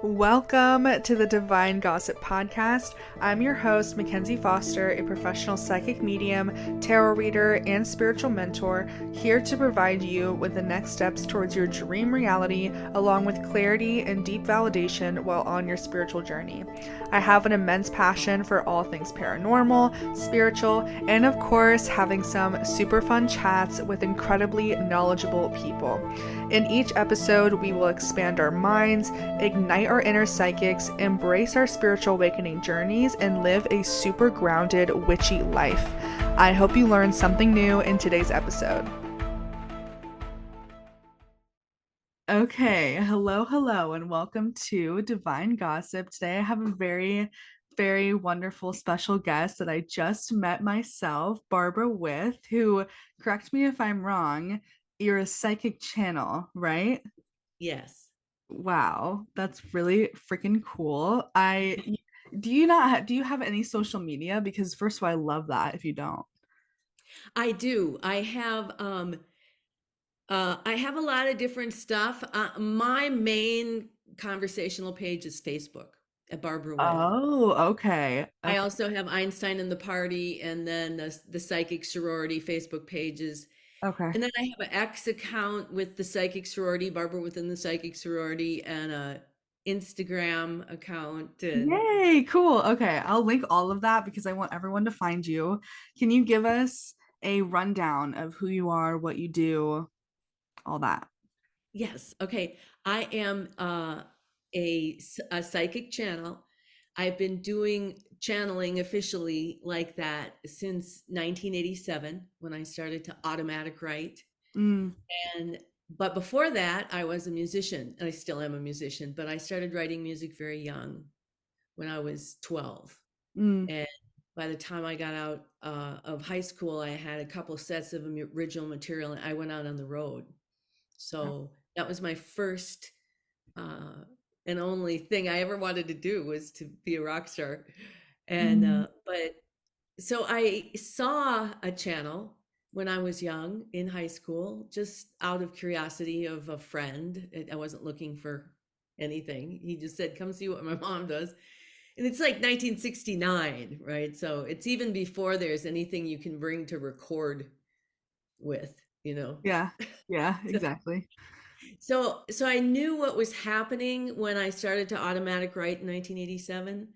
Welcome to the Divine Gossip Podcast. I'm your host, Mackenzie Foster, a professional psychic medium, tarot reader, and spiritual mentor, here to provide you with the next steps towards your dream reality, along with clarity and deep validation while on your spiritual journey. I have an immense passion for all things paranormal, spiritual, and of course, having some super fun chats with incredibly knowledgeable people. In each episode, we will expand our minds, ignite our inner psychics, embrace our spiritual awakening journeys, and live a super grounded, witchy life. I hope you learned something new in today's episode. Okay, hello, and welcome to Divine Gossip. Today I have a very wonderful special guest that I just met myself, Barbara with, who, correct me if I'm wrong, you're a psychic channel, right? Yes. Wow, that's really freaking cool. Do you have any social media? Because first of all, I love that if you don't. I do. I have a lot of different stuff. My main conversational page is Facebook at Barbara With. Oh, okay. I Okay. also have Einstein and the Party, and then the Psychic Sorority Facebook pages. Okay. And then I have an X account with the Psychic Sorority, Barbara Within the Psychic Sorority, and a Instagram account. And Yay, cool. Okay, I'll link all of that because I want everyone to find you. Can you give us a rundown of who you are, what you do, all that? yes, okay. I am a psychic channel. I've been doing channeling officially like that since 1987 when I started to automatic write. Mm, And but before that, I was a musician, and I still am a musician, but I started writing music very young when I was 12. mm, And by the time I got out of high school, I had a couple sets of original material, and I went out on the road. So that was my first uh, and only thing I ever wanted to do was to be a rock star. And mm, but so I saw a channel when I was young in high school, just out of curiosity of a friend. I wasn't looking for anything. He just said, "Come see what my mom does." And it's like 1969, right? So it's even before there's anything you can bring to record with, you know. yeah, yeah, exactly. So I knew what was happening when I started to automatic write in 1987,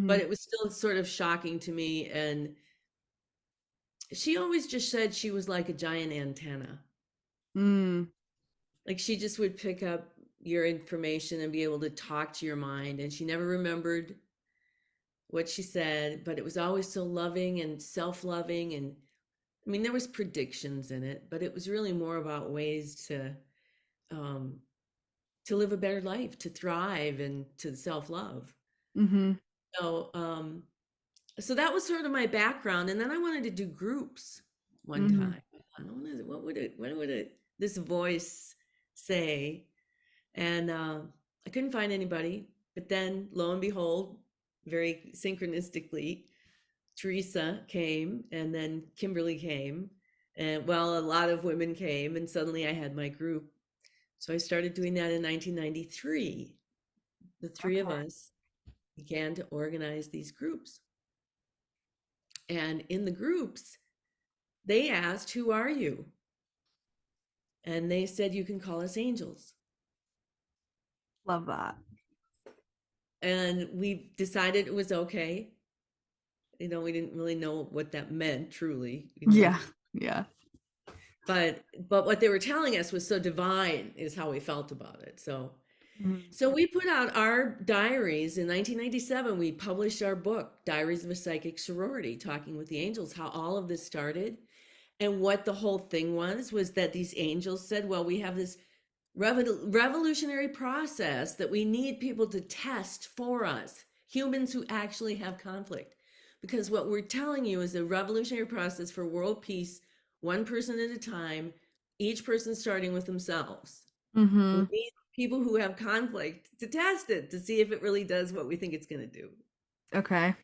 but Mm, it was still sort of shocking to me. And she always just said she was like a giant antenna. mm, Like she just would pick up your information and be able to talk to your mind. And she never remembered what she said, but it was always so loving and self-loving. And I mean, there was predictions in it, but it was really more about ways um, to live a better life, to thrive, and to self-love. mm-hmm. So, so that was sort of my background, and then I wanted to do groups one Mm-hmm. time. What would this voice say? And I couldn't find anybody. But then, lo and behold, very synchronistically, Teresa came, and then Kimberly came, and well, a lot of women came, and suddenly I had my group. So I started doing that in 1993. The three of Okay. us began to organize these groups. And in the groups, they asked, "Who are you?" And they said, "You can call us angels." Love that. And we decided it was okay. We didn't really know what that meant truly. Yeah, yeah. But what they were telling us was so divine is how we felt about it. Mm, So we put out our diaries in 1997. We published our book, Diaries of a Psychic Sorority, talking with the angels, how all of this started. And what the whole thing was that these angels said, well, we have this revolutionary process that we need people to test for us, humans who actually have conflict. Because what we're telling you is a revolutionary process for world peace, one person at a time, each person starting with themselves. And we mm-hmm. need people who have conflict to test it to see if it really does what we think it's going to do. Okay.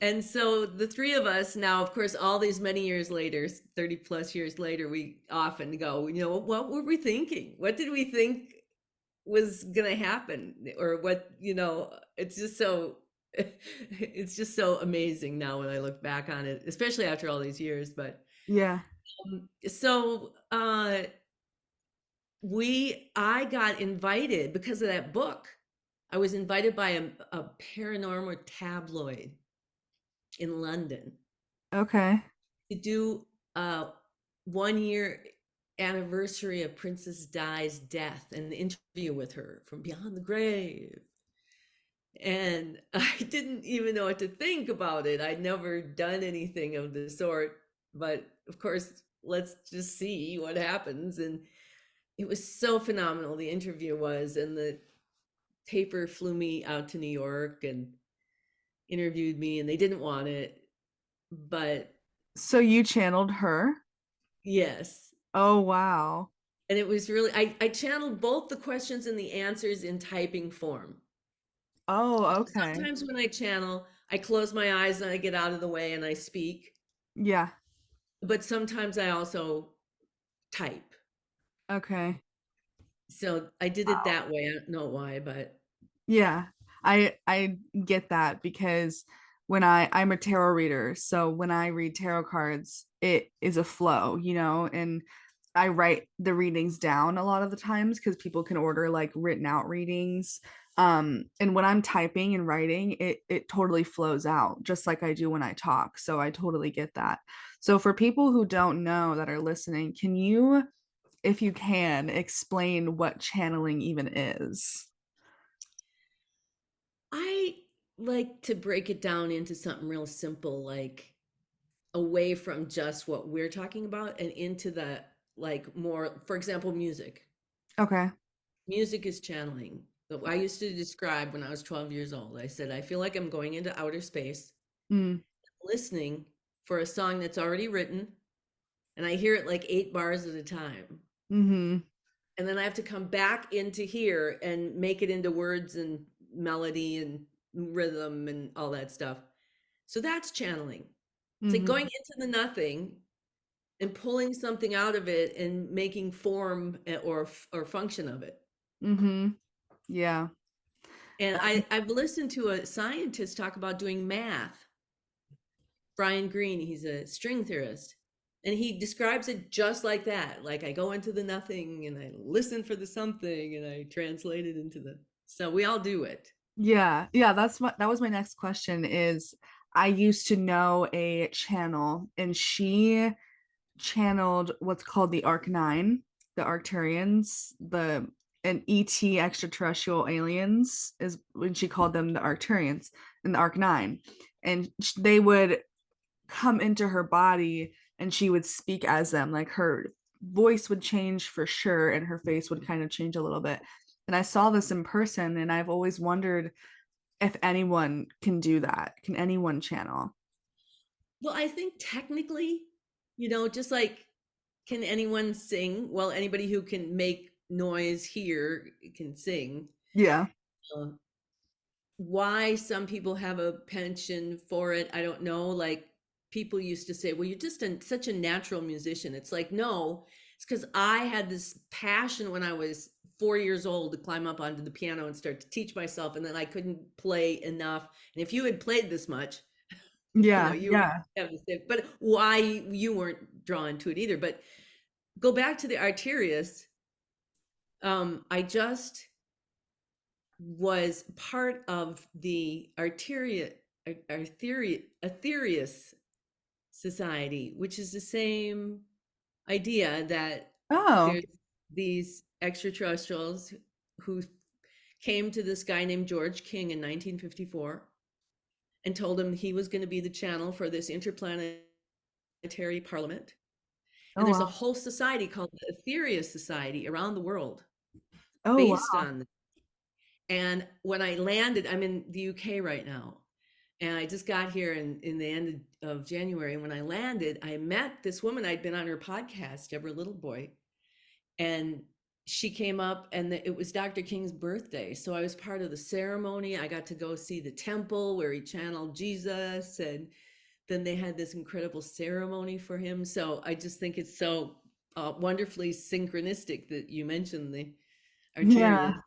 And so the three of us now, of course, all these many years later, 30 plus years later, we often go, what were we thinking? What did we think was going to happen or what, it's just so it's just so amazing now when I look back on it, especially after all these years. But Yeah. so I got invited because of that book. I was invited by a paranormal tabloid in London Okay. to do a 1 year anniversary of Princess Di's death and the interview with her from beyond the grave. And I didn't even know what to think about it. I'd never done anything of the sort, but of course, let's just see what happens. And it was so phenomenal. The interview was, and the paper flew me out to New York and interviewed me, and they didn't want it, but So you channeled her? yes. Oh, wow. And it was really, I channeled both the questions and the answers in typing form. Oh, So okay. sometimes when I channel, I close my eyes and I get out of the way and I speak. Yeah. But sometimes I also type. Okay. So I did it Wow. that way. I don't know why, but Yeah. I get that because when I'm a tarot reader, so when I read tarot cards, it is a flow, and I write the readings down a lot of the times because people can order like written out readings. And when I'm typing and writing, it totally flows out just like I do when I talk. So I totally get that. So for people who don't know that are listening, can you, if you can, explain what channeling even is? I like to break it down into something real simple, like away from just what we're talking about and into the like more, for example, music. Okay. Music is channeling. So I used to describe when I was 12 years old, I said, I feel like I'm going into outer space, Mm, listening for a song that's already written, and I hear it like 8 bars at a time. mm-hmm. And then I have to come back into here and make it into words and melody and rhythm and all that stuff. So that's channeling. It's like going Mm-hmm. into the nothing and pulling something out of it and making form or function of it. Mm-hmm. Yeah. And I've listened to a scientist talk about doing math. Brian Greene, he's a string theorist. And he describes it just like that. Like I go into the nothing and I listen for the something and I translate it into the. So we all do it. Yeah. Yeah, that was my next question is I used to know a channel and she channeled what's called the Arc 9, the Arcturians, the and ET extraterrestrial aliens is when she called them the Arcturians and the Arc 9. And they would come into her body and she would speak as them. Like her voice would change for sure and her face would kind of change a little bit. And I saw this in person and I've always wondered if anyone can do that. Can anyone channel? Well, I think technically, just like can anyone sing? Well, anybody who can make noise here can sing. Yeah. Uh, why some people have a penchant for it, I don't know. Like people used to say, well, you're just such a natural musician. It's like, no, it's because I had this passion when I was 4 years old to climb up onto the piano and start to teach myself. And then I couldn't play enough. And if you had played this much, Yeah. you Yeah. have to say, but why you weren't drawn to it either. But go back to the Arterius. I just was part of the Arterius Society, which is the same idea that Oh. there's these extraterrestrials who came to this guy named George King in 1954 and told him he was going to be the channel for this interplanetary parliament. Oh And there's a wow. whole society called the Aetherius Society around the world Oh based wow. on. And when I landed, I'm in the UK right now. And I just got here in the end of January. And when I landed, I met this woman. I'd been on her podcast, Deborah Littleboy. And she came up and it was Dr. King's birthday. So I was part of the ceremony. I got to go see the temple where he channeled Jesus. And then they had this incredible ceremony for him. So I just think it's so wonderfully synchronistic that you mentioned the Yeah. Arterius.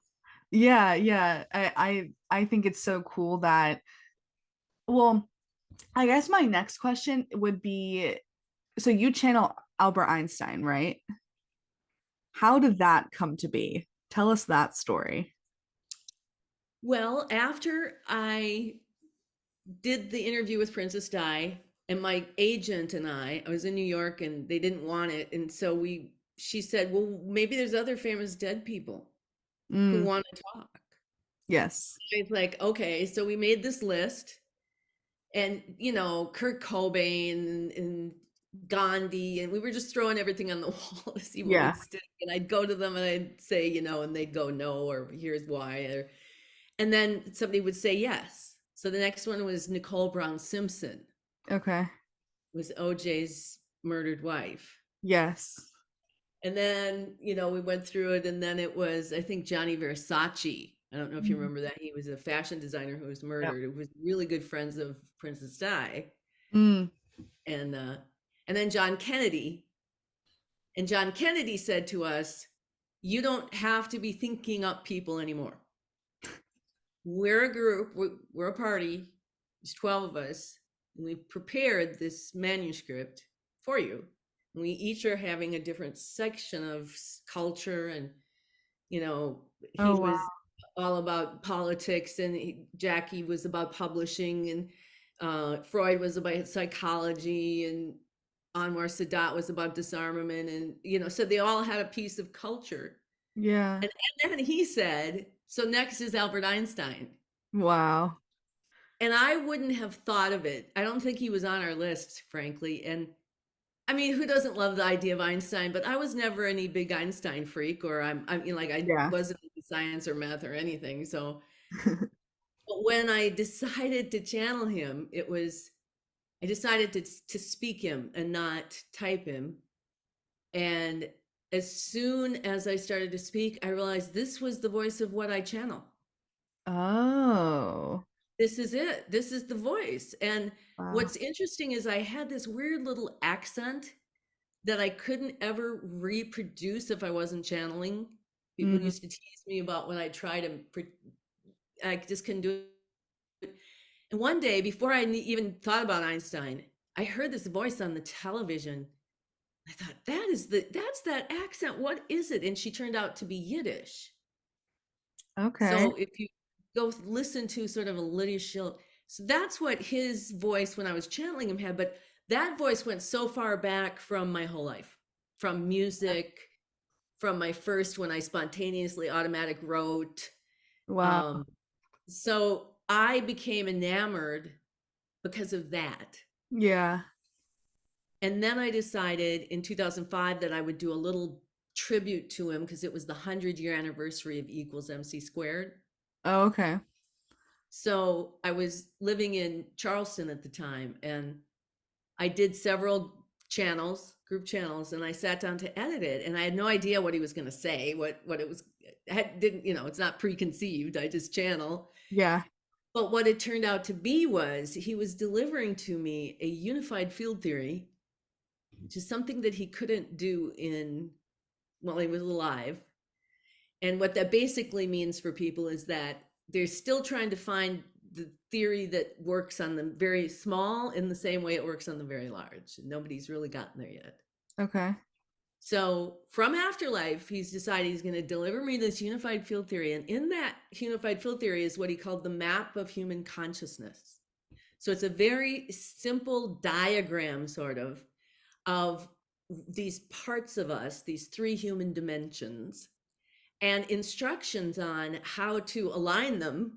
Yeah, yeah. I think it's so cool that, well, I guess my next question would be, so you channel Albert Einstein, right? How did that come to be? Tell us that story. Well, after I did the interview with Princess Di, and my agent and I was in New York and they didn't want it. And so she said, well, maybe there's other famous dead people who Mm, want to talk. yes. It's like, okay, so we made this list and, Kurt Cobain and Gandhi, and we were just throwing everything on the wall to see what Yeah. would stick. And I'd go to them and I'd say, and they'd go no, or here's why. And then somebody would say yes. So the next one was Nicole Brown Simpson, Okay. was OJ's murdered wife. Yes. And then, we went through it, and then it was, I think, Johnny Versace. I don't know if you Mm, remember that. He was a fashion designer who was yep. murdered. Who was really good friends of Princess Di, Mm, and then John Kennedy. And John Kennedy said to us, "You don't have to be thinking up people anymore. We're a group. We're a party. There's 12 of us, and we've prepared this manuscript for you. And we each are having a different section of culture, and he oh wow. was all about politics, and Jackie was about publishing, and Freud was about psychology, and Anwar Sadat was about disarmament, and so they all had a piece of culture. Yeah. And then he said, "So next is Albert Einstein." Wow. And I wouldn't have thought of it. I don't think he was on our list, frankly. And I mean, who doesn't love the idea of Einstein? But I was never any big Einstein freak, or like I Yeah. wasn't into science or math or anything. So, but when I decided to channel him, I decided to speak him and not type him. And as soon as I started to speak, I realized this was the voice of what I channel. Oh, This is it. This is the voice. And wow. what's interesting is I had this weird little accent that I couldn't ever reproduce if I wasn't channeling. People Mm, used to tease me about when I tried to, I just couldn't do it. And one day, before I even thought about Einstein, I heard this voice on the television. I thought, that's that accent. What is it? And she turned out to be Yiddish. okay. So if you go listen to sort of a Lydia Schild, so that's what his voice when I was channeling him had. But that voice went so far back from my whole life, from music, from my first when I spontaneously automatic wrote. Wow. Um, so I became enamored because of that. Yeah. And then I decided in 2005 that I would do a little tribute to him because it was the 100-year anniversary of E equals MC squared. Oh, okay. So I was living in Charleston at the time, and I did several channels, group channels, and I sat down to edit it, and I had no idea what he was going to say, what it was. Didn't it's not preconceived. I just channel. Yeah. But what it turned out to be was he was delivering to me a unified field theory, which is something that he couldn't do while he was alive. And what that basically means for people is that they're still trying to find the theory that works on the very small in the same way it works on the very large. Nobody's really gotten there yet. Okay. So from Afterlife, he's decided he's going to deliver me this unified field theory. And in that unified field theory is what he called the map of human consciousness. So it's a very simple diagram, sort of these parts of us, these three human dimensions, and instructions on how to align them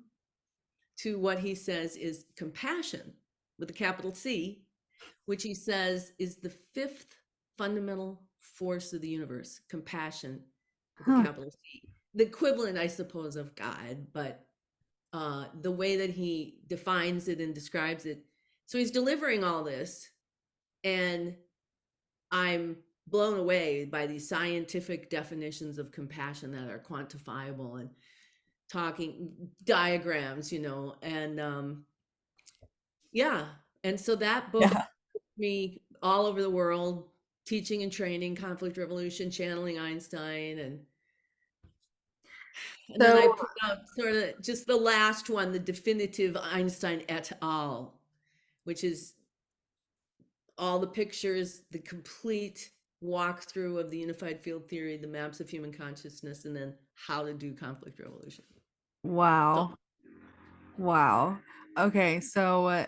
to what he says is compassion with a capital C, which he says is the fifth fundamental force of the universe, compassion with a Huh. capital C. The equivalent, I suppose, of God, but the way that he defines it and describes it. So he's delivering all this, and I'm blown away by these scientific definitions of compassion that are quantifiable and talking diagrams, and yeah. And so that book Yeah. took me all over the world, teaching and training conflict revolution, channeling Einstein, And then I So, put out sort of just the last one, the definitive Einstein et al., which is all the pictures, the complete walkthrough of the unified field theory, the maps of human consciousness, and then how to do conflict resolution. So wow. Wow. Okay, so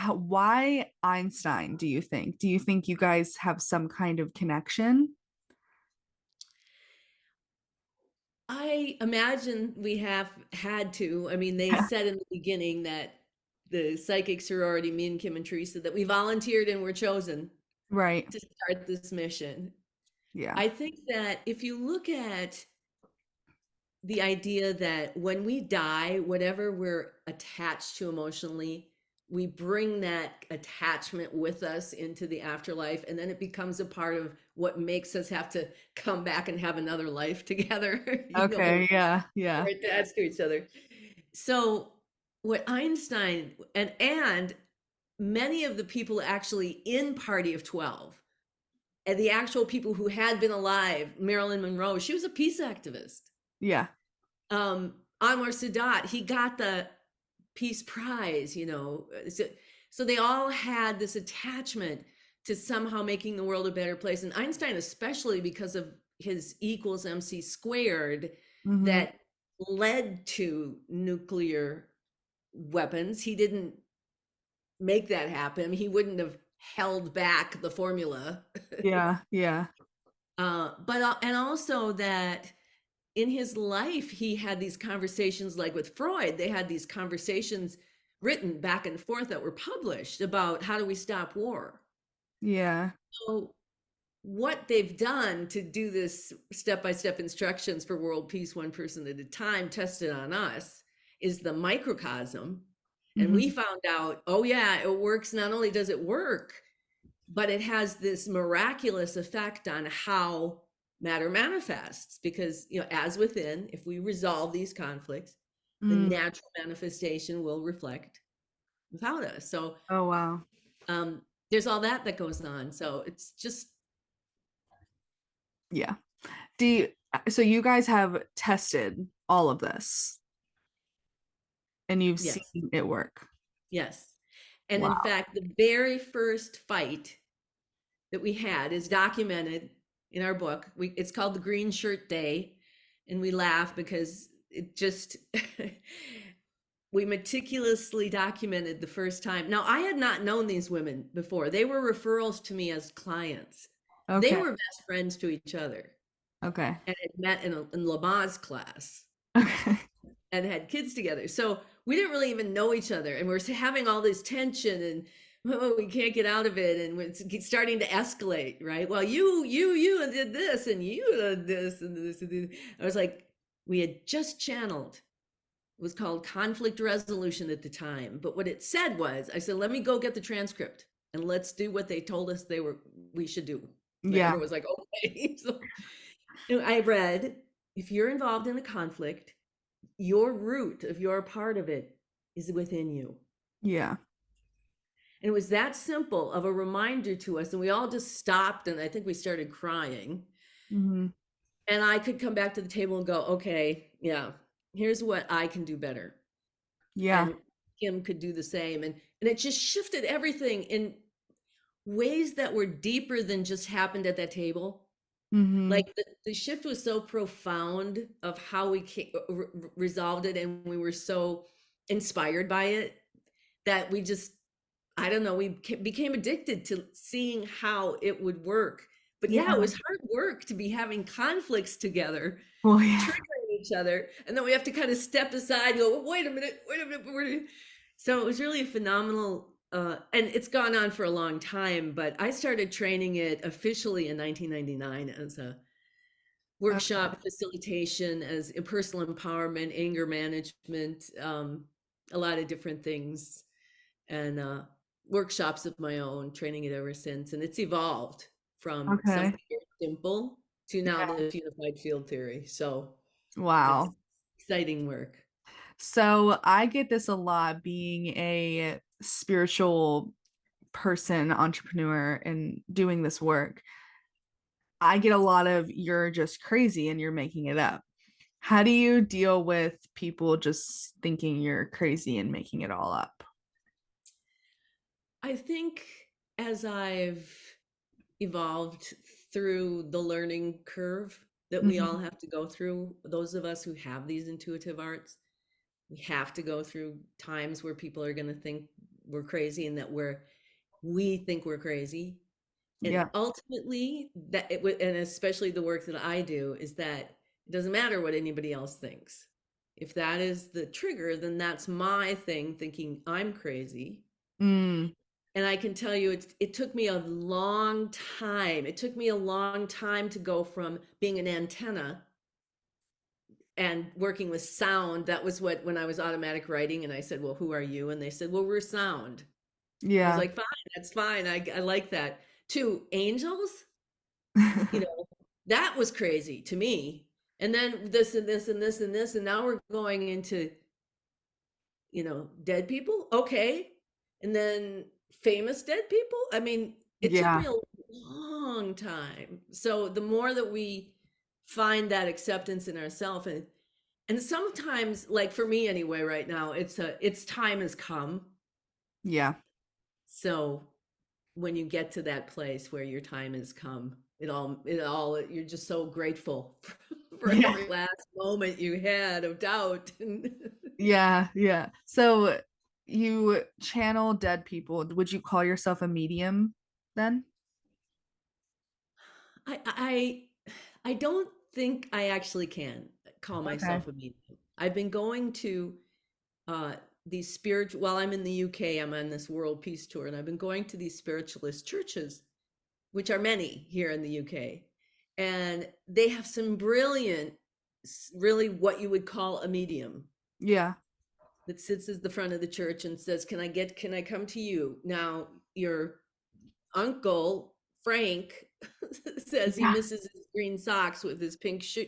why Einstein, do you think? Do you think you guys have some kind of connection? I imagine we have had to. I mean, they said in the beginning that the psychic sorority, me and Kim and Teresa, that we volunteered and were chosen Right. to start this mission. Yeah. I think that if you look at the idea that when we die, whatever we're attached to emotionally, we bring that attachment with us into the afterlife, and then it becomes a part of what makes us have to come back and have another life together. Okay, yeah, We're yeah. attached to each other. So what Einstein and many of the people actually in Party of 12 and the actual people who had been alive, Marilyn Monroe, she was a peace activist. Yeah. Anwar Sadat, he got the Peace Prize, So they all had this attachment to somehow making the world a better place. And Einstein, especially because of his equals MC squared, Mm-hmm. that led to nuclear weapons. He didn't make that happen. He wouldn't have held back the formula. Yeah, yeah. And also that in his life, he had these conversations like with Freud. They had these conversations written back and forth that were published about how do we stop war. Yeah. So what they've done to do this step-by-step instructions for world peace, one person at a time, tested on us, is the microcosm. And we Mm-hmm. found out, oh yeah, it works. Not only does it work, but it has this miraculous effect on how matter manifests. Because, as within, if we resolve these conflicts, the Mm. natural manifestation will reflect without us. So Oh, wow. um, there's all that goes on. So it's just, Yeah. Do you, so you guys have tested all of this and you've seen yes, it work. yes. And in Wow. fact, the very first fight that we had is documented in our book. It's called the Green Shirt Day, and we laugh because it just we meticulously documented the first time. Now, I had not known these women before. They were referrals to me as clients. They Okay. were best friends to each other Okay. and had met in Lamaze class Okay. and had kids together. So we didn't really even know each other, and we're having all this tension and oh, we can't get out of it, and it's starting to escalate, right? Well, you did this, and you did this, and this, and this. I was like, we had just channeled. It was called conflict resolution at the time, but what it said was, I said, let me go get the transcript and let's do what they told us we should do. And Yeah. everyone was like, okay. So I read, if you're involved in a conflict, your root of your part of it is within you. Yeah. And it was that simple of a reminder to us. And we all just stopped. And I think we started crying. Mm-hmm. And I could come back to the table and go, okay, yeah, here's what I can do better. Yeah. And Kim could do the same. And it just shifted everything in ways that were deeper than just happened at that table. Mm-hmm. Like the shift was so profound of how we resolved it. And we were so inspired by it that we just, I don't know, we became addicted to seeing how it would work. But yeah, it Yeah. was hard work to be having conflicts together, Well, yeah. triggering each other. And then we have to kind of step aside and go, wait a minute, wait a minute. So it was really a phenomenal, and it's gone on for a long time, but I started training it officially in 1999 as a Okay. workshop facilitation, as a personal empowerment, anger management, a lot of different things, and workshops of my own, training it ever since. And it's evolved from Okay. something very simple to now Yeah. the unified field theory. So it's Wow. exciting work. So I get this a lot being a spiritual person, entrepreneur, and doing this work. I get a lot of you're just crazy and you're making it up. How do you deal with people just thinking you're crazy and making it all up? I think as I've evolved through the learning curve that we all Mhm. have to go through, those of us who have these intuitive arts, we have to go through times where people are going to think we're crazy and that we think we're crazy. And Yeah. ultimately, and especially the work that I do, is that it doesn't matter what anybody else thinks. If that is the trigger, then that's my thing thinking I'm crazy. Mm, And I can tell you, it took me a long time. It took me a long time to go from being an antenna and working with sound. That was what, when I was automatic writing, and I said, "Well, who are you?" And they said, "Well, we're sound." I was yeah. like, "Fine, that's fine. I like that." To angels, that was crazy to me. And then this and this and this and this. And now we're going into, dead people. Okay. And then famous dead people. I mean, it took Yeah. me a long time. So the more that we find that acceptance in ourselves, and sometimes, like for me anyway, right now, it's time has come. Yeah. So when you get to that place where your time has come, you're just so grateful for Yeah. every last moment you had of doubt. Yeah. Yeah. So you channel dead people. Would you call yourself a medium then? I I I don't think I actually can call Okay. myself a medium. I've been going to uh these spiritual while I'm in the UK, I'm on this world peace tour, and I've been going to these spiritualist churches, which are many here in the UK. And they have some brilliant, really what you would call a medium Yeah. that sits at the front of the church and says, can I come to you? Now, your uncle, Frank, says he Yeah. misses his green socks with his pink shoe.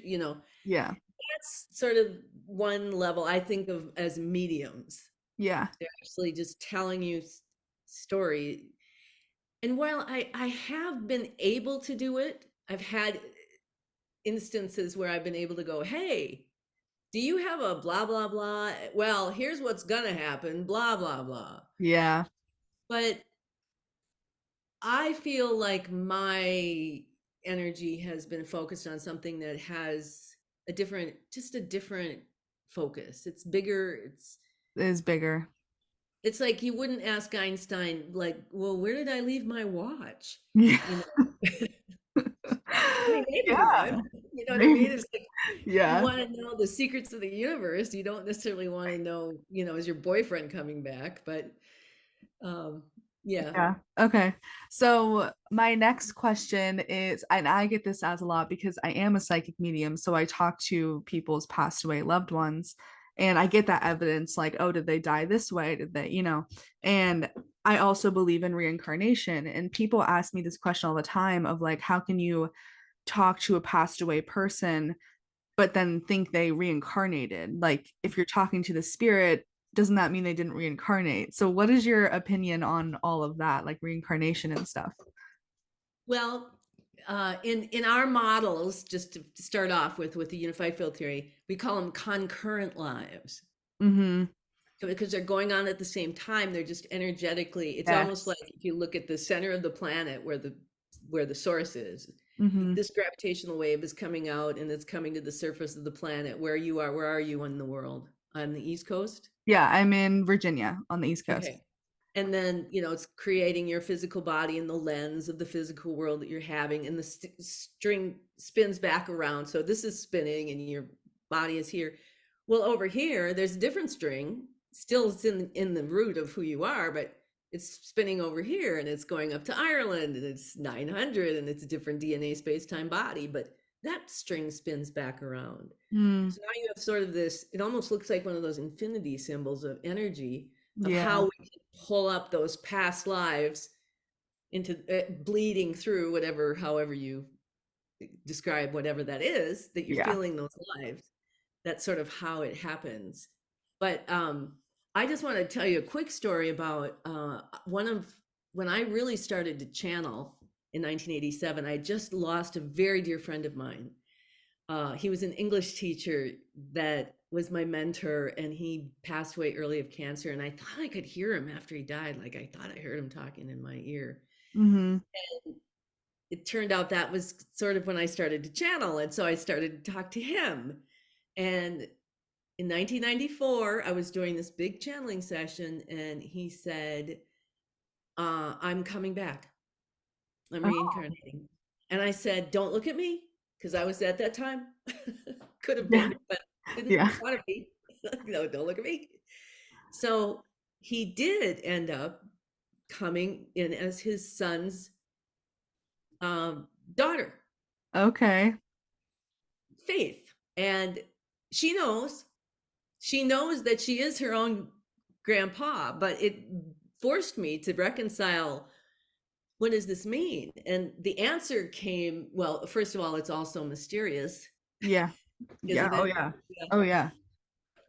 Yeah. That's sort of one level I think of as mediums. Yeah. They're actually just telling you story. And while I have been able to do it, I've had instances where I've been able to go, hey, do you have a blah, blah, blah? Well, here's what's going to happen, blah, blah, blah. Yeah. But I feel like my energy has been focused on something that has just a different focus. It's bigger. It is bigger. It's like you wouldn't ask Einstein, like, well, where did I leave my watch? Yeah. You know, I mean, maybe he would. Yeah. You know what I mean? Maybe. It's like you Yeah. want to know the secrets of the universe. You don't necessarily want to know, is your boyfriend coming back? But um, yeah. Yeah. Okay. So my next question is, and I get this as a lot because I am a psychic medium, so I talk to people's passed away loved ones, and I get that evidence like, oh, did they die this way? Did they, And I also believe in reincarnation, and people ask me this question all the time of like, how can you talk to a passed away person but then think they reincarnated? Like, if you're talking to the spirit, doesn't that mean they didn't reincarnate? So, what is your opinion on all of that, like reincarnation and stuff? Well, in our models, just to start off with the unified field theory, we call them concurrent lives. Mm-hmm. So because they're going on at the same time, they're just energetically. It's almost Yes. like if you look at the center of the planet where the source is, Mm-hmm. this gravitational wave is coming out and it's coming to the surface of the planet where you are. Where are you in the world? On the East Coast? Yeah, I'm in Virginia on the East Coast. Okay. And then, it's creating your physical body in the lens of the physical world that you're having, and the string spins back around. So this is spinning and your body is here. Well, over here, there's a different string. Still, it's in the root of who you are, but it's spinning over here and it's going up to Ireland and it's 900 and it's a different DNA space-time body, but that string spins back around. Mm, So now you have sort of this, it almost looks like one of those infinity symbols of energy of how yeah. we can pull up those past lives into bleeding through however you describe whatever that is that you're Yeah. feeling those lives. That's sort of how it happens. But I just want to tell you a quick story about when I really started to channel in 1987. I just lost a very dear friend of mine. He was an English teacher that was my mentor, and he passed away early of cancer. And I thought I could hear him after he died. Like I thought I heard him talking in my ear. Mm-hmm. And it turned out that was sort of when I started to channel. And so I started to talk to him. And in 1994, I was doing this big channeling session, and he said, I'm coming back. I'm Oh, reincarnating. And I said, don't look at me, because I was at that time. Could have yeah. been, but didn't Yeah. want to be. No, don't look at me. So he did end up coming in as his son's daughter, Okay. Faith. And she knows, she knows that she is her own grandpa, but it forced me to reconcile, what does this mean? And the answer came, well, first of all, it's also mysterious, Yeah. Yeah. isn't Oh, it? yeah. Yeah. Oh, yeah.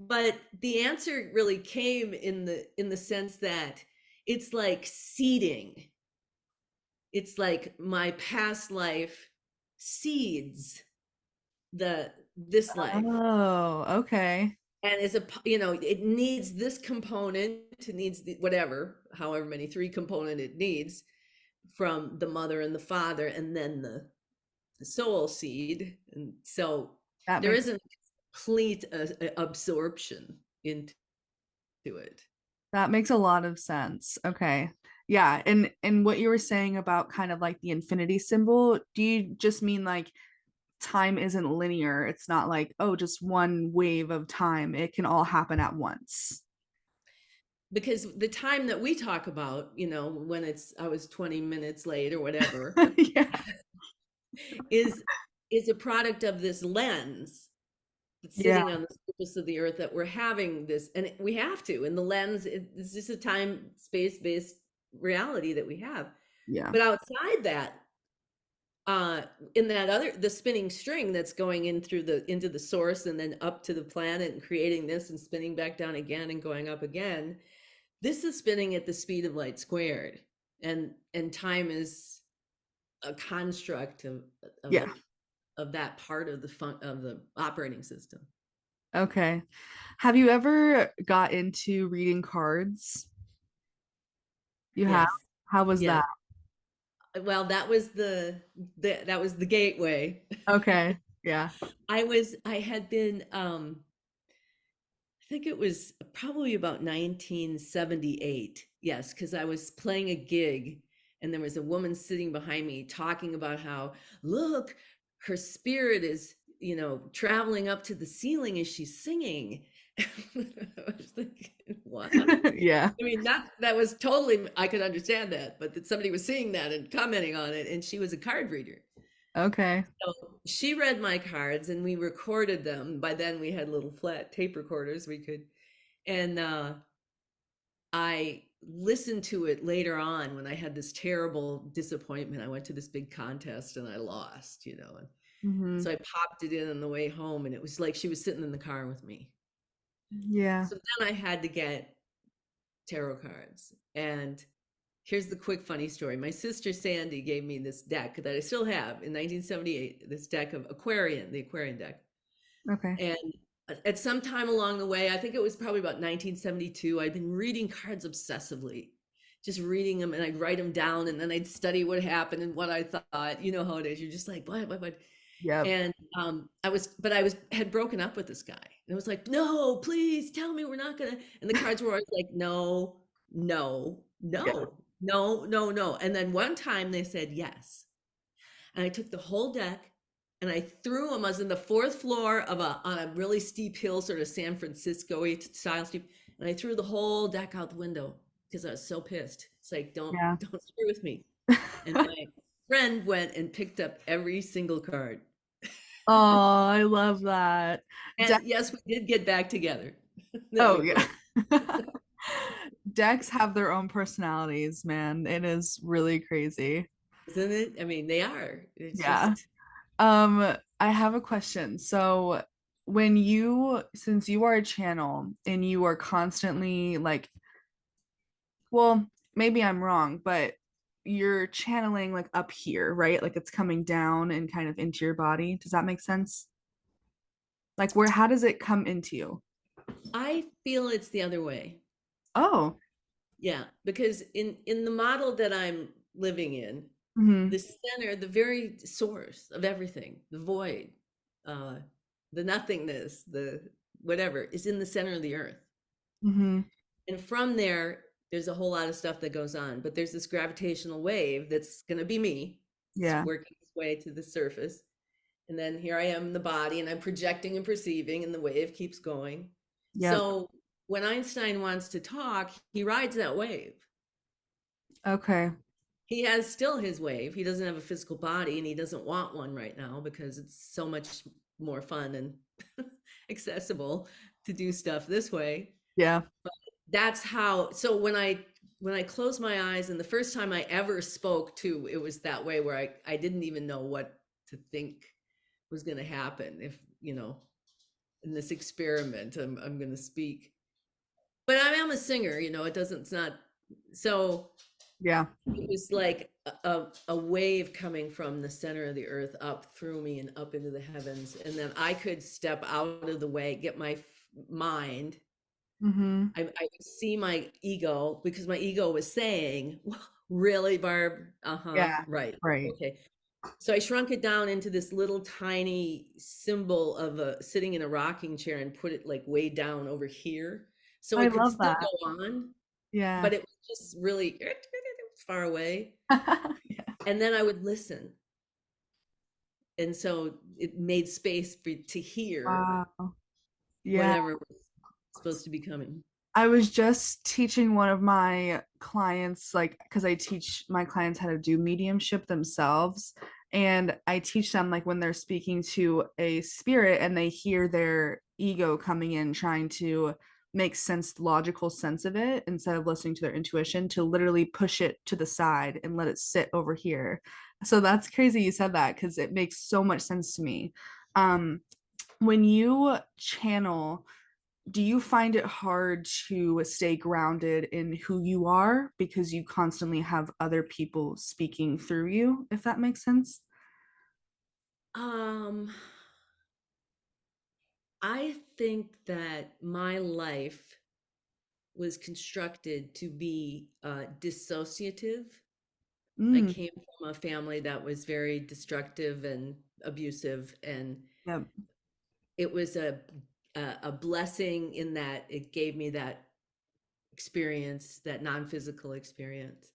But the answer really came in the sense that it's like seeding. It's like my past life seeds the this life. Oh, okay. And as a, it needs this component, it needs whatever, however many, three component it needs from the mother and the father, and then the soul seed. And so That there makes isn't complete absorption into it. that makes a lot of sense. Okay. Yeah, and what you were saying about kind of like the infinity symbol, do you just mean like time isn't linear? It's not like, oh, just one wave of time. It can all happen at once. Because the time that we talk about, when it's I was 20 minutes late or whatever, Yeah. is is a product of this lens that's Yeah. sitting on the surface of the earth, that we're having this, and we have to, and the lens is just a time space based reality that we have. Yeah. But outside that, in that other, the spinning string that's going in through the into the source and then up to the planet and creating this and spinning back down again and going up again, this is spinning at the speed of light squared. And time is a construct of Yeah. a of that part of the operating system. Okay. Have you ever got into reading cards? You have? Yes. How was that? Yes. Well, that was the gateway. Okay. Yeah. I had been, I think it was probably about 1978. Yes, because I was playing a gig, and there was a woman sitting behind me talking about how, look, her spirit is, traveling up to the ceiling as she's singing. I was thinking, what? Yeah. I mean, that was totally, I could understand that, but that somebody was seeing that and commenting on it, and she was a card reader. Okay. So she read my cards, and we recorded them. By then we had little flat tape recorders we could, and I listened to it later on when I had this terrible disappointment. I went to this big contest and I lost, and Hmm. so I popped it in on the way home, and it was like she was sitting in the car with me. Yeah. So then I had to get tarot cards. And here's the quick funny story. My sister Sandy gave me this deck that I still have in 1978, this deck of Aquarian, the Aquarian deck. Okay. And at some time along the way, I think it was probably about 1972, I'd been reading cards obsessively, just reading them, and I'd write them down, and then I'd study what happened and what I thought. You know how it is. You're just like, what? Yep. And I had broken up with this guy, and it was like, no, please tell me we're not gonna. And the cards were always like, no, no, Yeah. no, no, no, no. And then one time they said yes, and I took the whole deck and I threw them. I was in the fourth floor of on a really steep hill, sort of San Francisco style steep, and I threw the whole deck out the window because I was so pissed. It's like, Yeah. don't screw with me. And my friend went and picked up every single card. Oh, I love that. And yes, we did get back together. Then Oh we yeah. broke, Decks have their own personalities, man. It is really crazy. isn't it? I mean, they are. It's Yeah. just, I have a question. So since you are a channel and you are constantly like, well, maybe I'm wrong, but you're channeling like up here, right? Like it's coming down and kind of into your body. Does that make sense? Like where how does it come into you? I feel it's the other way. Oh. Yeah, because in the model that I'm living in, Mhm. the center, the very source of everything, the void, uh, the nothingness, the whatever, is in the center of the earth. Mhm. And from there, there's a whole lot of stuff that goes on. But there's this gravitational wave that's going to be me. It's Yeah. working its way to the surface. And then here I am in the body, and I'm projecting and perceiving, and the wave keeps going. Yep. So when Einstein wants to talk, he rides that wave. Okay. He has still his wave. He doesn't have a physical body, and he doesn't want one right now because it's so much more fun and accessible to do stuff this way. Yeah. That's how. So when I close my eyes, and the first time I ever spoke to, it was that way where I didn't even know what to think was going to happen if, in this experiment I'm going to speak. But I am a singer, it doesn't, it's not. So Yeah. it was like a wave coming from the center of the earth up through me and up into the heavens. And then I could step out of the way, get my mind. Mhm. I would see my ego because my ego was saying, really, Barb? Uh-huh. Yeah. Right. Right. Okay. So I shrunk it down into this little tiny symbol of a sitting in a rocking chair and put it like way down over here. So I it could love still that. go on, Yeah. but it was just really far away. Yeah. And then I would listen. And so it made space to hear Wow. Yeah. whatever was supposed to be coming. I was just teaching one of my clients, like, because I teach my clients how to do mediumship themselves. And I teach them, like, when they're speaking to a spirit and they hear their ego coming in, trying to make sense, logical sense of it, instead of listening to their intuition, to literally push it to the side and let it sit over here. So that's crazy you said that because it makes so much sense to me. When you channel, do you find it hard to stay grounded in who you are because you constantly have other people speaking through you, if that makes sense? Um, I think that my life was constructed to be dissociative. I Mm, came from a family that was very destructive and abusive, and yep. it was a blessing in that it gave me that experience, that non-physical experience.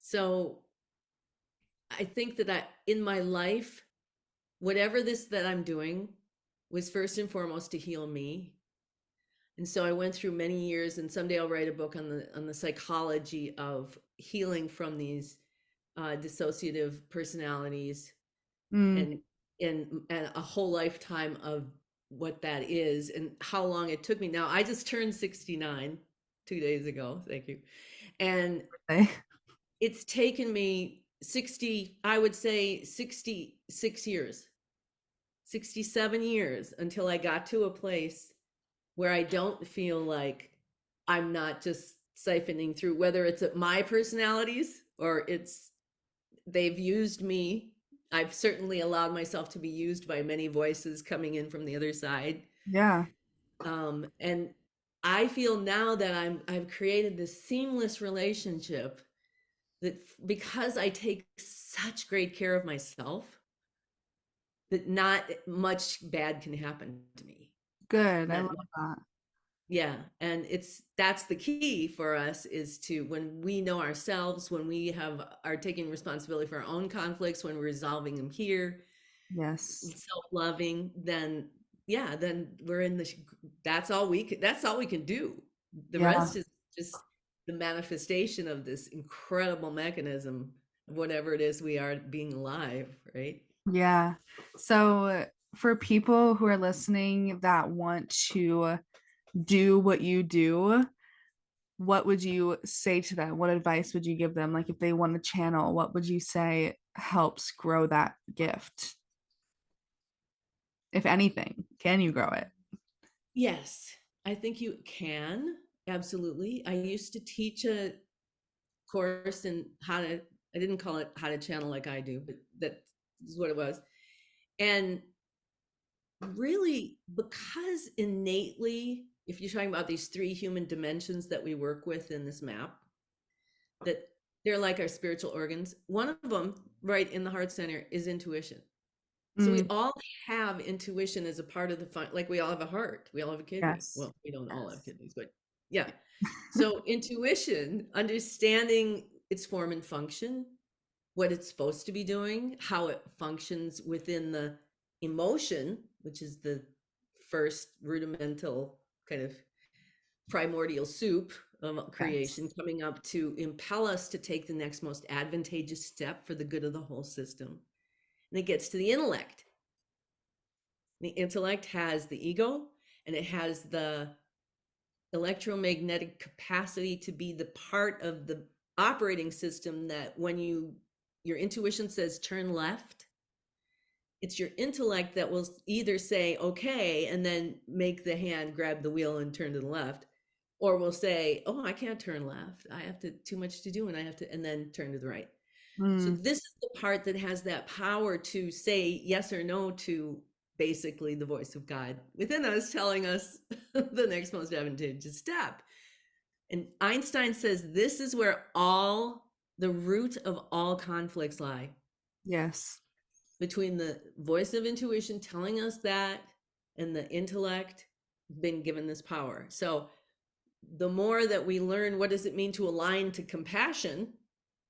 So I think that in my life, whatever this that I'm doing was first and foremost to heal me. And so I went through many years, and someday I'll write a book on the psychology of healing from these dissociative personalities, Mm, and and a whole lifetime of what that is and how long it took me. Now I just turned 69 2 days ago. Thank you. And okay. it's taken me 60, I would say 66 years, 67 years until I got to a place where I don't feel like I'm not just siphoning through, whether it's my personalities or it's they've used me. I've certainly allowed myself to be used by many voices coming in from the other side. Yeah. And I feel now that I've created this seamless relationship that because I take such great care of myself, that not much bad can happen to me. Good. I Not, love that. yeah, and that's the key for us is to when we know ourselves, when we are taking responsibility for our own conflicts, when we're resolving them here, Yes. self-loving, then yeah, then we're in the that's all we can do. The Yeah. rest is just the manifestation of this incredible mechanism of whatever it is we are being alive, right? Yeah. So for people who are listening that want to do what you do, what would you say to them? What advice would you give them? Like if they want to channel, what would you say helps grow that gift? If anything, can you grow it? Yes, I think you can. Absolutely. I used to teach a course in I didn't call it how to channel like I do, but that is what it was. And really, because innately, if you're talking about these three human dimensions that we work with in this map, that they're like our spiritual organs. One of them, right in the heart center, is intuition. So we Mm, all have intuition as a part of the fun, like we all have a heart, we all have a kidney. yes. Well, we don't all have Yes. kidneys, but yeah. So intuition, understanding its form and function, what it's supposed to be doing, how it functions within the emotion, which is the first rudimental kind of primordial soup of creation, Yes. coming up to impel us to take the next most advantageous step for the good of the whole system. And it gets to the intellect. The intellect has the ego, and it has the electromagnetic capacity to be the part of the operating system that when your intuition says turn left, it's your intellect that will either say okay and then make the hand grab the wheel and turn to the left, or will say, oh, I can't turn left, I have to too much to do and I have to, and then turn to the right. So Mm, this is the part that has that power to say yes or no to basically the voice of God within us telling us the next most advantageous step. And Einstein says this is where all the root of all conflicts lie, yes. between the voice of intuition telling us that and the intellect been given this power. So the more that we learn what does it mean to align to compassion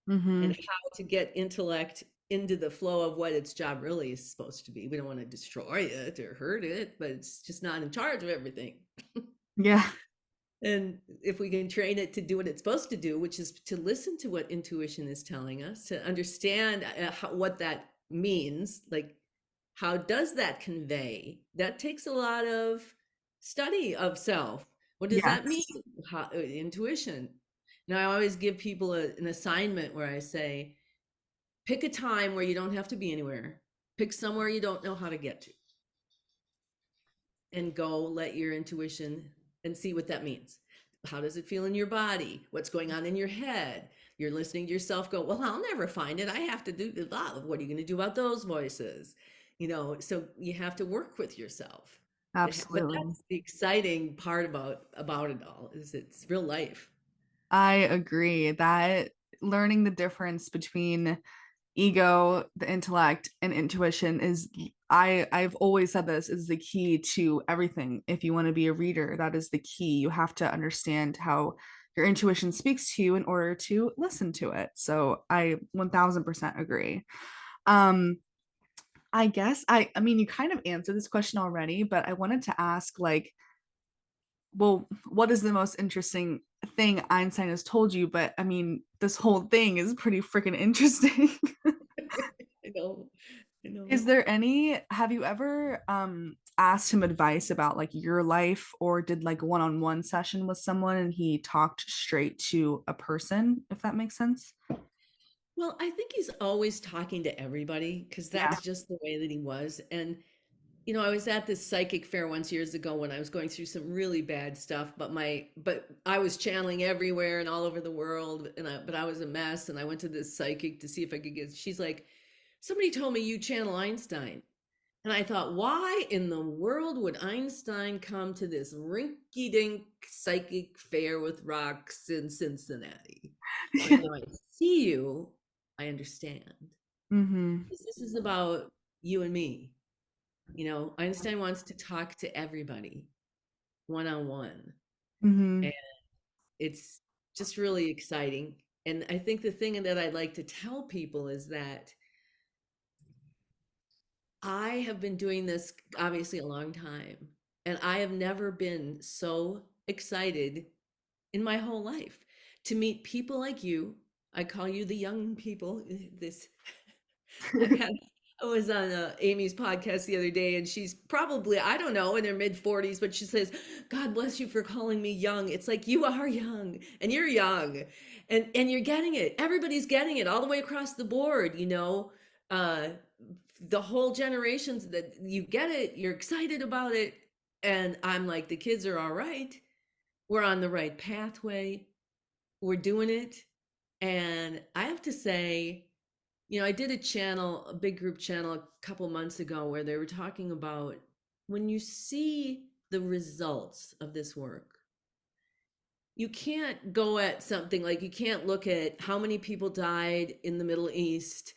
Mm-hmm. and how to get intellect into the flow of what its job really is supposed to be. We don't want to destroy it or hurt it, but it's just not in charge of everything. Yeah. And if we can train it to do what it's supposed to do, which is to listen to what intuition is telling us, to understand what that means, like how does that convey? That takes a lot of study of self. What does that mean? Yes. Intuition. Now, I always give people an assignment where I say, pick a time where you don't have to be anywhere. Pick somewhere you don't know how to get to and go let your intuition and see what that means. How does it feel in your body? What's going on in your head? You're listening to yourself go, well, I'll never find it. I have to do that. What are you going to do about those voices? So you have to work with yourself. But Absolutely. that's the exciting part about it all is it's real life. I agree that learning the difference between ego, the intellect, and intuition is I've always said this is the key to everything. If you want to be a reader, that is the key. You have to understand how your intuition speaks to you in order to listen to it. So I 1000% agree. Um, I guess I mean you kind of answered this question already, but I wanted to ask like, well, what is the most interesting thing Einstein has told you? But I mean, this whole thing is pretty freaking interesting. I know, I Is know. there any, have you ever asked him advice about like your life or did like one-on-one session with someone and he talked straight to a person, if that makes sense? Well, I think he's always talking to everybody because Yeah. that's just the way that he was. And I was at this psychic fair once years ago when I was going through some really bad stuff, but I was channeling everywhere and all over the world, but I was a mess, and I went to this psychic to see if I could get. She's like, somebody told me you channel Einstein, and I thought, why in the world would Einstein come to this rinky-dink psychic fair with rocks in Cincinnati? But now I see you, I understand. Mm-hmm. This is about you and me. Einstein wants to talk to everybody one on one. Mm-hmm. And it's just really exciting. And I think the thing that I'd like to tell people is that I have been doing this obviously a long time, and I have never been so excited in my whole life to meet people like you. I call you the young people. This I've had I was on Amy's podcast the other day, and she's probably, I don't know, in her mid 40s, but she says, God bless you for calling me young. It's like you are young and you're young and you're getting it. Everybody's getting it all the way across the board. Uh, the whole generations that you get it, you're excited about it. And I'm like, the kids are all right. We're on the right pathway. We're doing it. And I have to say, I did a big group channel a couple months ago where they were talking about when you see the results of this work, you can't go at something like, you can't look at how many people died in the Middle East.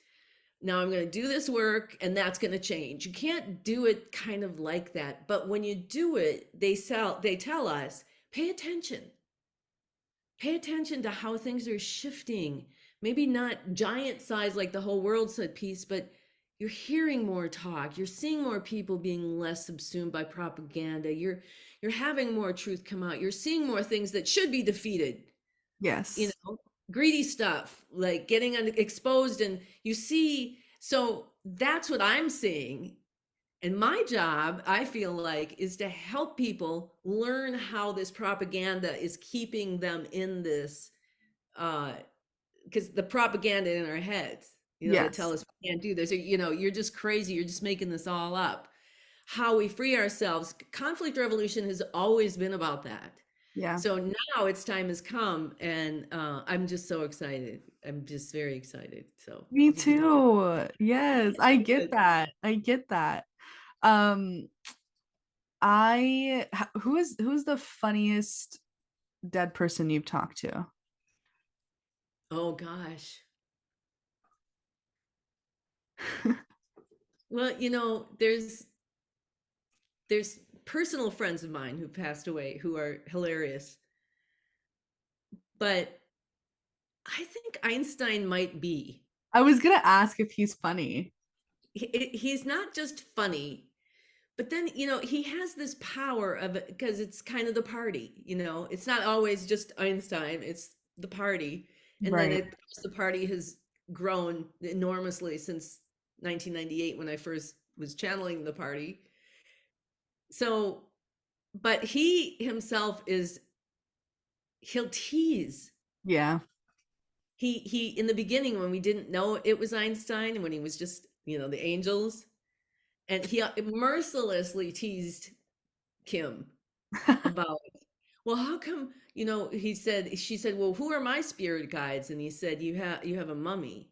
Now I'm going to do this work and that's going to change. You can't do it kind of like that. But when you do it, they tell us, pay attention. Pay attention to how things are shifting. Maybe not giant size like the whole world said peace, but you're hearing more talk. You're seeing more people being less subsumed by propaganda. You're having more truth come out. You're seeing more things that should be defeated. You Yes. know, greedy stuff like getting exposed, and you see. So that's what I'm seeing. And my job, I feel like, is to help people learn how this propaganda is keeping them in this, because the propaganda in our heads, that tell Yes. us we can't do this, or, you're just crazy, you're just making this all up. How we free ourselves. Conflict revolution has always been about that. Yeah. So now its time has come, and I'm just so excited. I'm just very excited. So Me I'll give you the floor. too. Yes, I get that. I get that. Um, who's the funniest dead person you've talked to? Oh gosh. Well, there's personal friends of mine who passed away who are hilarious, but I think Einstein might be. I was gonna ask if he's funny. He's not just funny, but then, he has this power of it because it's kind of the party, it's not always just Einstein, it's the party. And then Right. the party has grown enormously since 1998 when I first was channeling the party. So, but he himself he'll tease. Yeah. He in the beginning when we didn't know it was Einstein and when he was just, the angels, and he mercilessly teased Kim about, well, how come, she said, well, who are my spirit guides? And he said, you have a mummy.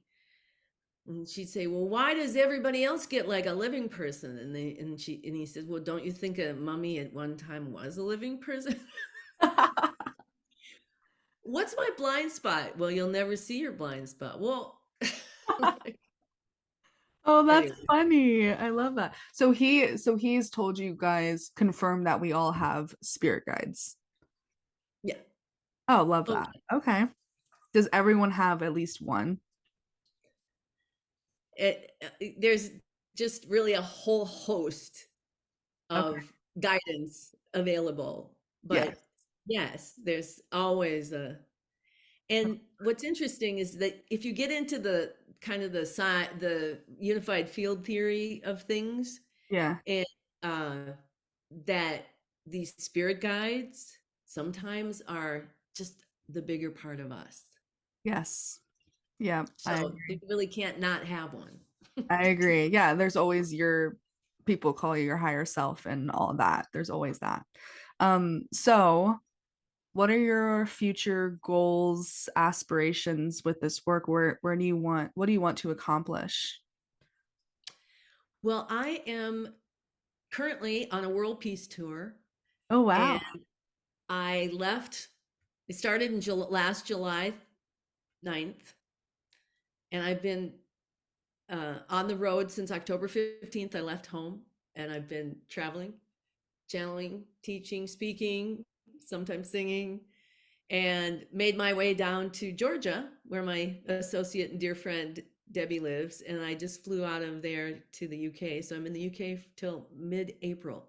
And she'd say, well, why does everybody else get like a living person? And he said, well, don't you think a mummy at one time was a living person? What's my blind spot? Well, you'll never see your blind spot. Well, Oh, that's anyway, funny. I love that. So he's told you guys confirm that we all have spirit guides. yeah. Oh, love Oh, that. Okay. Does everyone have at least one? there's just really a whole host Okay. of guidance available. Yes. But yes, there's always a, and what's interesting is that if you get into the kind of the unified field theory of things, Yeah. and that these spirit guides sometimes are just the bigger part of us. Yes. Yeah. So you really can't not have one. I agree. Yeah, there's always your people call you your higher self and all of that. There's always that. So what are your future goals, aspirations with this work? Where do you want, what do you want to accomplish? Well, I am currently on a world peace tour, Oh and wow. I left. It started in last July 9th, and I've been on the road since October 15th. I left home, and I've been traveling, channeling, teaching, speaking, sometimes singing, and made my way down to Georgia, where my associate and dear friend Debbie lives. And I just flew out of there to the UK. So I'm in the UK till mid-April.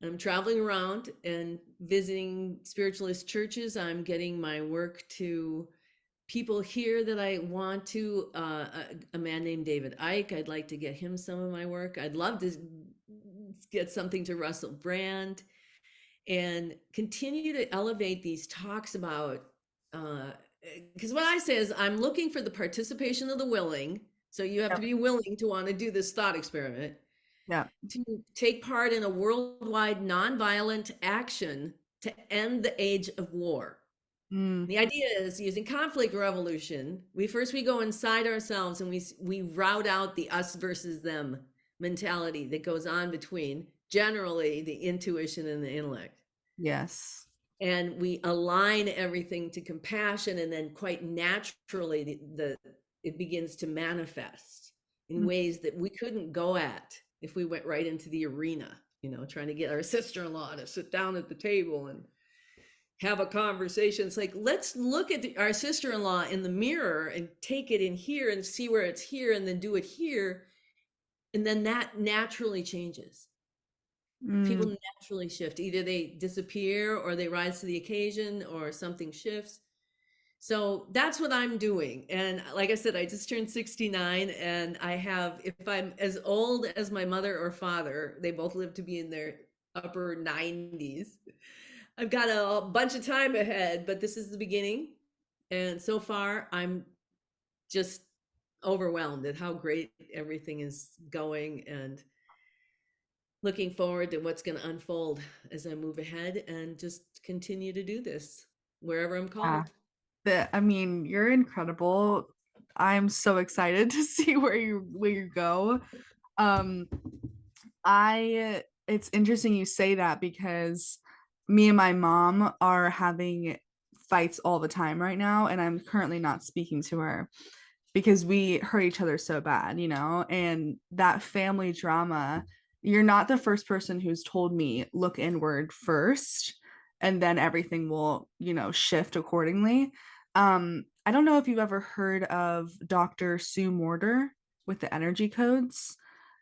And I'm traveling around and visiting spiritualist churches. I'm getting my work to people here that I want to. A man named David Icke, I'd like to get him some of my work. I'd love to get something to Russell Brand and continue to elevate these talks about, because what I say is I'm looking for the participation of the willing. So you have to Yep. be willing to want to do this thought experiment, Yeah. to take part in a worldwide nonviolent action to end the age of war. Mm, The idea is using conflict revolution. We go inside ourselves and we route out the us versus them mentality that goes on between generally the intuition and the intellect. Yes. And we align everything to compassion, and then quite naturally it begins to manifest in Mm. ways that we couldn't go at if we went right into the arena, trying to get our sister-in-law to sit down at the table and have a conversation. It's like, let's look at our sister-in-law in the mirror and take it in here and see where it's here, and then do it here, and then that naturally changes. Mm. People naturally shift. Either they disappear or they rise to the occasion or something shifts. So that's what I'm doing. And like I said, I just turned 69, and if I'm as old as my mother or father, they both live to be in their upper 90s. I've got a bunch of time ahead, but this is the beginning. And so far, I'm just overwhelmed at how great everything is going, and looking forward to what's going to unfold as I move ahead and just continue to do this wherever I'm Yeah. called. I mean, you're incredible. I'm so excited to see where you go. Um, it's interesting you say that because me and my mom are having fights all the time right now, and I'm currently not speaking to her because we hurt each other so bad, and that family drama. You're not the first person who's told me look inward first, and then everything will, shift accordingly. I don't know if you've ever heard of Dr. Sue Morter with the energy codes.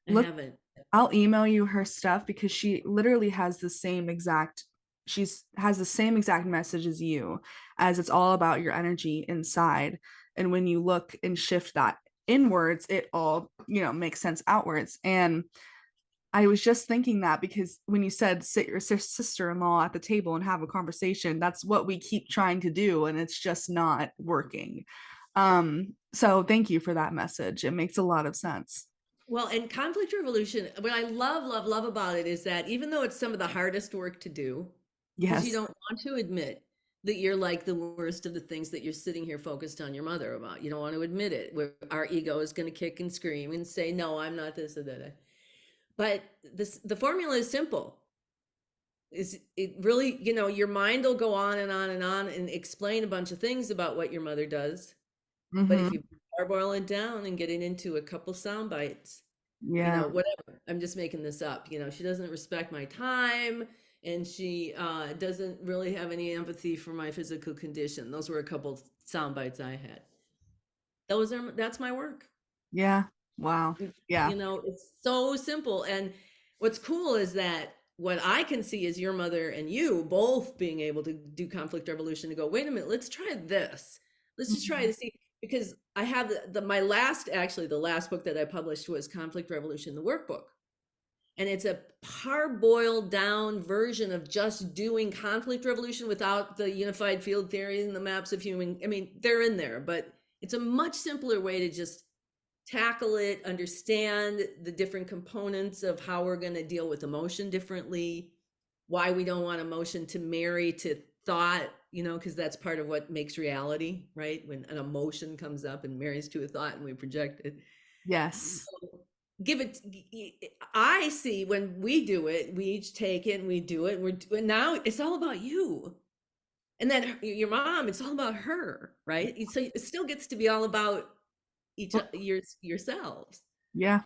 I Look, haven't. I'll email you her stuff because she literally has the same exact she's has the same exact message as you, as it's all about your energy inside. And when you look and shift that inwards, it all, makes sense outwards. And I was just thinking that because when you said sit your sister-in-law at the table and have a conversation, that's what we keep trying to do, and it's just not working. So thank you for that message. It makes a lot of sense. Well, and conflict revolution, what I love, love, love about it is that even though it's some of the hardest work to do, because you Yes. don't want to admit that you're like the worst of the things that you're sitting here focused on your mother about. You don't want to admit it. Where our ego is going to kick and scream and say, no, I'm not this or that. But the formula is simple. Is it really, your mind will go on and on and on and explain a bunch of things about what your mother does. But if Mm-hmm. you boil it down and get it into a couple sound bites, Yeah. whatever. I'm just making this up. She doesn't respect my time, and she doesn't really have any empathy for my physical condition. Those were a couple sound bites I had. That's my work. Yeah. Wow. Yeah. It's so simple. And what's cool is that what I can see is your mother and you both being able to do conflict revolution and go, wait a minute, let's try this. Let's just try Mhm. to see, because I have the last book that I published was Conflict Revolution, the workbook. And it's a parboiled down version of just doing conflict revolution without the unified field theory and the maps of human. I mean, they're in there, but it's a much simpler way to just tackle it, understand the different components of how we're going to deal with emotion differently, why we don't want emotion to marry to thought, because that's part of what makes reality, right? When an emotion comes up and marries to a thought and we project it. Yes. Give it, I see when we do it, we each take it and we do it. And now it's all about you. And then your mom, it's all about her, right? So it still gets to be all about yourselves Yeah.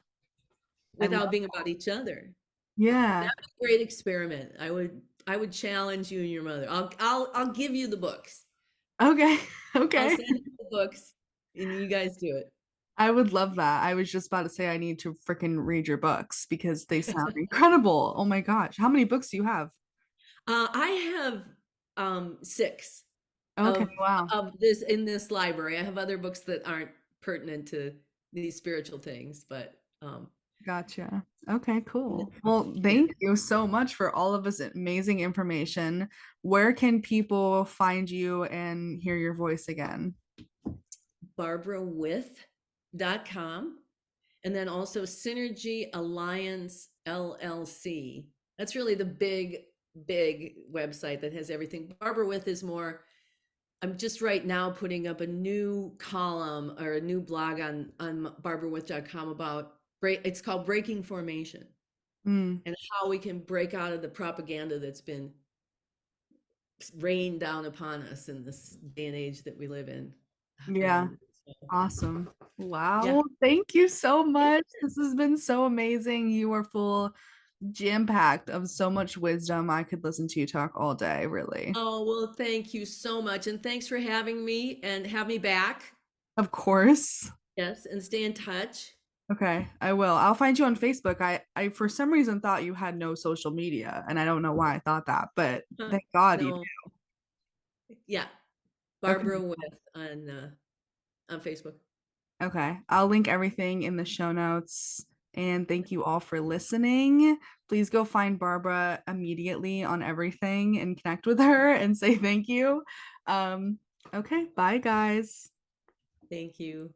I without love. being about each other. Yeah. That'd be a great experiment. I would challenge you and your mother. I'll give you the books. Okay. I'll Okay. send you the books and you guys do it. I would love that. I was just about to say I need to freaking read your books because they sound incredible. Oh my gosh. How many books do you have? I have six Okay. of Wow. this in this library. I have other books that aren't pertinent to these spiritual things, but Gotcha. Okay, yeah. cool. Well, Yeah. thank you so much for all of this amazing information. Where can people find you and hear your voice again? BarbaraWith.com. And then also Synergy Alliance LLC. That's really the big website that has everything. Barbara With is more, I'm just right now putting up a new column or a new blog on barbarawith.com about It's called Breaking Formation, Mm, and how we can break out of the propaganda that's been rained down upon us in this day and age that we live in. yeah. And so, Awesome. yeah. Wow. Thank you so Thank much. you. This has been so amazing. You are full, jam-packed of so much wisdom. I could listen to you talk all day, really. Oh, well, thank you so much. And thanks for having me and have me back. Of course. Yes. And stay in touch. Okay, I will. I'll find you on Facebook. I for some reason thought you had no social media, and I don't know why I thought that, but Huh. thank God you do. No. Yeah. Okay. Barbara with on Facebook. Okay. I'll link everything in the show notes. And thank you all for listening. Please go find Barbara immediately on everything and connect with her and say thank you. Um, okay. Bye, guys. Thank you.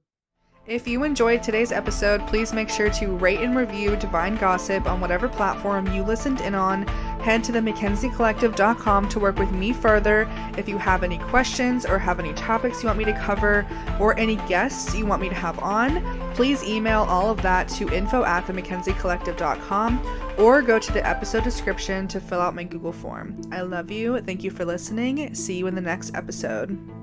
If you enjoyed today's episode, please make sure to rate and review Divine Gossip on whatever platform you listened in on. Head to the MackenzieCollective.com to work with me further. If you have any questions or have any topics you want me to cover or any guests you want me to have on, please email all of that to info@themackenziecollective.com or go to the episode description to fill out my Google form. I love you. Thank you for listening. See you in the next episode.